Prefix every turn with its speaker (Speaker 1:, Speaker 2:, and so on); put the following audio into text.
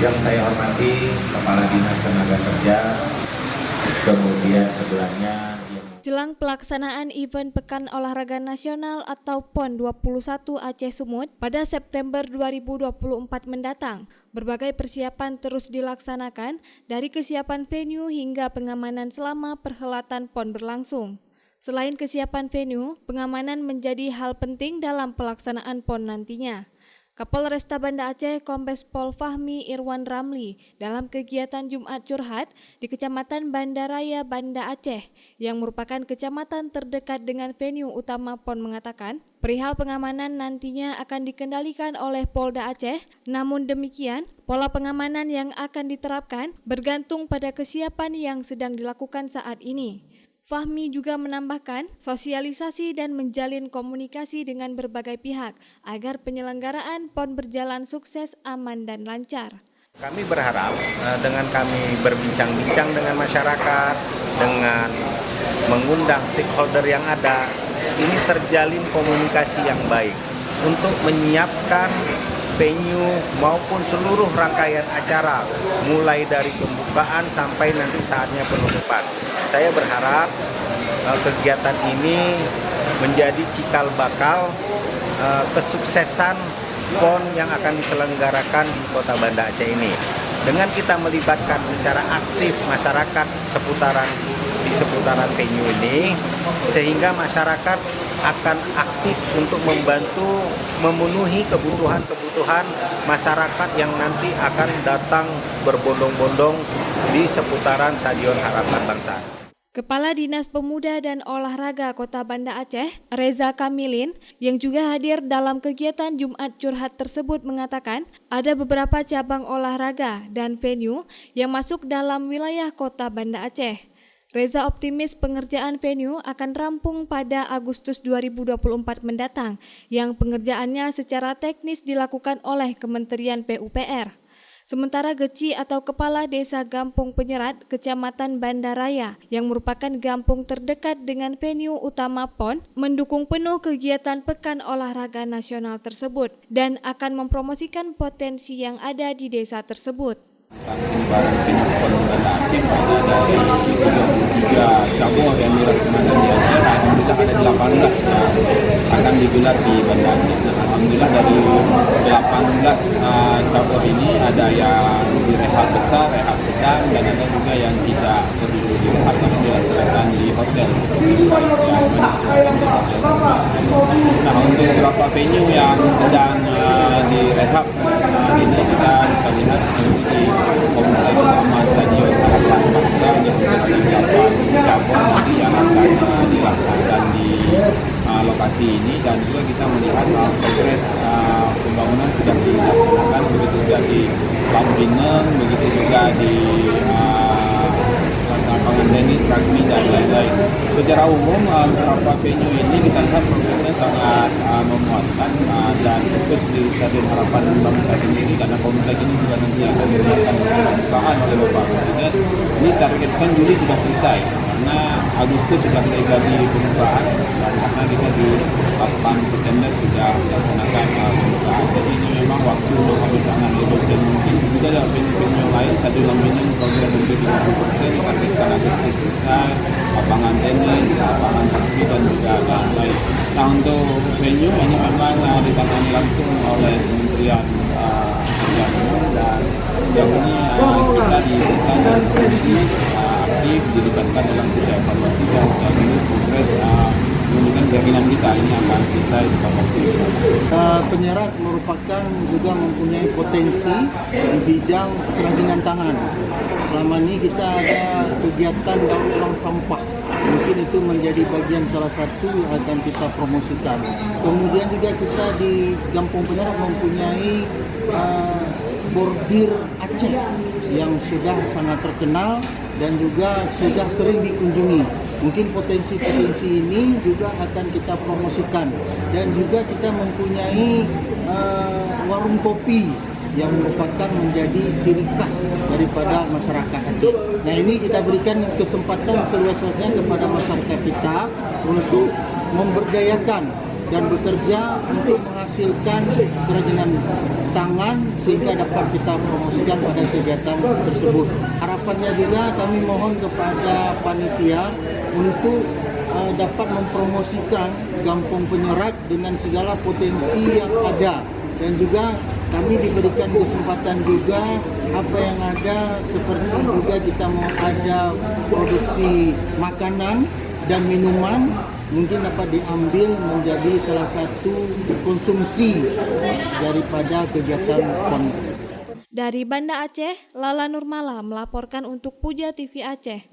Speaker 1: Yang saya hormati Kepala Dinas Tenaga Kerja, kemudian sebelahnya
Speaker 2: jelang pelaksanaan event Pekan Olahraga Nasional atau PON 21 Aceh Sumut pada September 2024 mendatang, berbagai persiapan terus dilaksanakan dari kesiapan venue hingga pengamanan selama perhelatan PON berlangsung. Selain kesiapan venue, pengamanan menjadi hal penting dalam pelaksanaan PON nantinya. Kapolresta Banda Aceh Kombes Pol Fahmi Irwan Ramli dalam kegiatan Jumat Curhat di Kecamatan Banda Raya Banda Aceh yang merupakan kecamatan terdekat dengan venue utama PON mengatakan, perihal pengamanan nantinya akan dikendalikan oleh Polda Aceh, namun demikian pola pengamanan yang akan diterapkan bergantung pada kesiapan yang sedang dilakukan saat ini. Fahmi juga menambahkan sosialisasi dan menjalin komunikasi dengan berbagai pihak agar penyelenggaraan PON berjalan sukses, aman, dan lancar.
Speaker 3: Kami berharap dengan kami berbincang-bincang dengan masyarakat, dengan mengundang stakeholder yang ada, ini terjalin komunikasi yang baik untuk menyiapkan venue maupun seluruh rangkaian acara mulai dari pembukaan sampai nanti saatnya penutupan. Saya berharap kegiatan ini menjadi cikal bakal kesuksesan PON yang akan diselenggarakan di Kota Banda Aceh ini. Dengan kita melibatkan secara aktif masyarakat di seputaran venue ini, sehingga masyarakat akan aktif untuk membantu memenuhi kebutuhan masyarakat yang nanti akan datang berbondong-bondong di seputaran Stadion Harapan Bangsa.
Speaker 2: Kepala Dinas Pemuda dan Olahraga Kota Banda Aceh, Reza Kamilin, yang juga hadir dalam kegiatan Jumat Curhat tersebut mengatakan ada beberapa cabang olahraga dan venue yang masuk dalam wilayah Kota Banda Aceh. Reza optimis pengerjaan venue akan rampung pada Agustus 2024 mendatang, yang pengerjaannya secara teknis dilakukan oleh Kementerian PUPR. Sementara Geci atau Kepala Desa Gampung Penyerat, Kecamatan Banda Raya, yang merupakan gampung terdekat dengan venue utama PON, mendukung penuh kegiatan Pekan Olahraga Nasional tersebut dan akan mempromosikan potensi yang ada di desa tersebut.
Speaker 4: Penyebaran venue PON Banda Aceh ada dari 33 cabur yang dilaksanakan di Aceh. Alhamdulillah ada 18 yang akan digelar di Banda Aceh. Alhamdulillah dari 18 cabur ini ada yang direhab besar, rehab sedang, dan ada juga yang tidak perlu direhab namun dilaksanakan di hotel seperti yang dilaksanakan di hotel. Nah, untuk beberapa venue yang sedang direhab saat ini kita bisa lihat seperti kompleks utama Stadion Harapan Bangsa yang menjadi cabang nanti yang akan dilaksanakan di lokasi ini, dan juga kita melihat progres pembangunan sudah dilaksanakan, begitu juga di Lampineng, begitu juga di lapangan tenis, rugby, dan lain-lain. Secara umum beberapa venue ini kita lihat progresnya sangat memuaskan, dan khusus di Stadion Harapan Bangsa sendiri karena kompleks ini juga nanti akan dilakukan pembukaan oleh Bapak Presiden. Ini targetkan Juli sudah selesai karena Agustus sudah terjadi pembukaan, dan karena kita di 8 September sudah melaksanakan pembukaan. Jadi ini memang waktu habis sangat efisien mungkin. Juga ada venue-venue yang lain, Stadion Lampineng progres untuk 50% ditargetkan Agustus selesai, lapangan tenis, lapangan rugby, dan juga lain-lain. Nah, untuk venue ini memang ditangani langsung oleh Kementerian Perdagangan, dan sejauh ini kita diberikan dan fungsi aktif dilibatkan dalam evaluasi, dan saat ini progres menunjukkan keyakinan kita ini akan selesai tepat waktu.
Speaker 5: Penyerat merupakan juga mempunyai potensi di bidang kerajinan tangan. Selama ini kita ada kegiatan daur ulang sampah. Mungkin itu menjadi bagian salah satu yang akan kita promosikan. Kemudian juga kita di Gampung Penyerat mempunyai bordir Aceh yang sudah sangat terkenal dan juga sudah sering dikunjungi. Mungkin potensi-potensi ini juga akan kita promosikan, dan juga kita mempunyai warung kopi yang merupakan menjadi ciri khas daripada masyarakat Aceh. Nah, ini kita berikan kesempatan seluas-luasnya kepada masyarakat kita untuk memberdayakan dan bekerja untuk menghasilkan kerajinan tangan sehingga dapat kita promosikan pada kegiatan tersebut. Harapannya juga kami mohon kepada panitia untuk dapat mempromosikan Gampong Penyerat dengan segala potensi yang ada, dan juga kami diberikan kesempatan juga apa yang ada, seperti juga kita mau ada produksi makanan dan minuman mungkin dapat diambil menjadi salah satu konsumsi daripada kegiatan PON.
Speaker 2: Dari Banda Aceh, Lala Nurmala melaporkan untuk Puja TV Aceh.